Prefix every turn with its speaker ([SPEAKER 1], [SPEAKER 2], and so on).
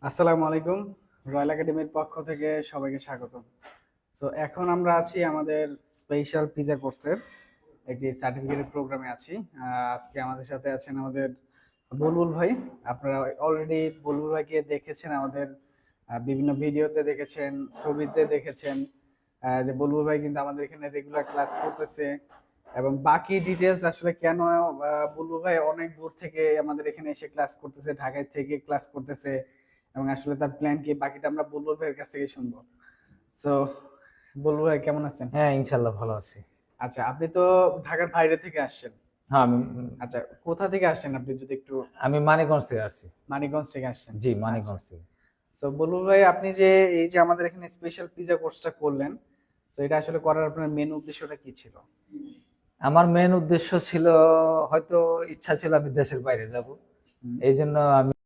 [SPEAKER 1] আসসালামু আলাইকুম। রয়্যাল একাডেমির পক্ষ থেকে সবাইকে স্বাগত। তো এখন আমরা আছি আমাদের স্পেশাল পিজা কোর্সের একটি সার্টিফিকেট প্রোগ্রামে আছি। আজকে আমাদের সাথে আছেন আমাদের বুলবুল ভাই। আপনারা অলরেডি বুলবুল ভাইকে দেখেছেন আমাদের বিভিন্ন ভিডিওতে দেখেছেন, ছবিতে দেখেছেন। যে বুলবুল ভাই কিন্তু আমাদের এখানে রেগুলার ক্লাস করতেছে এবং বাকি ডিটেলস আসলে কেন বুলবুল ভাই অনেক দূর থেকে আমাদের এখানে এসে ক্লাস করতেছে, ঢাকায় থেকে ক্লাস করতেছে এবং আসলে তার প্ল্যান কি বাকিটা আমরা বুলবুল ভাইয়ের কাছ থেকে শুনবো। তো বুলবুল ভাই কেমন আছেন?
[SPEAKER 2] হ্যাঁ, ইনশাল্লাহ ভালো আছি।
[SPEAKER 1] আচ্ছা, আপনি তো ঢাকার বাইরে থেকে আসছেন।
[SPEAKER 2] হ্যাঁ,
[SPEAKER 1] আচ্ছা, কোথা থেকে আসছেন আপনি যদি একটু?
[SPEAKER 2] আমি মানিকগঞ্জ থেকে আসছি।
[SPEAKER 1] মানিকগঞ্জ থেকে আসছেন।
[SPEAKER 2] জি,
[SPEAKER 1] আচ্ছা,
[SPEAKER 2] মানিকগঞ্জ থেকে।
[SPEAKER 1] তো বুলবুল ভাই আপনি যে এই যে আমাদের এখানে স্পেশাল পিজা কোর্সটা করলেন, তো এটা আসলে করার আপনার মেন উদ্দেশ্যটা কি ছিল?
[SPEAKER 2] আমার মেন উদ্দেশ্য ছিল, হয়তো ইচ্ছা ছিল আমি দেশের বাইরে যাব।
[SPEAKER 1] হুম।
[SPEAKER 2] এই জন্য আমি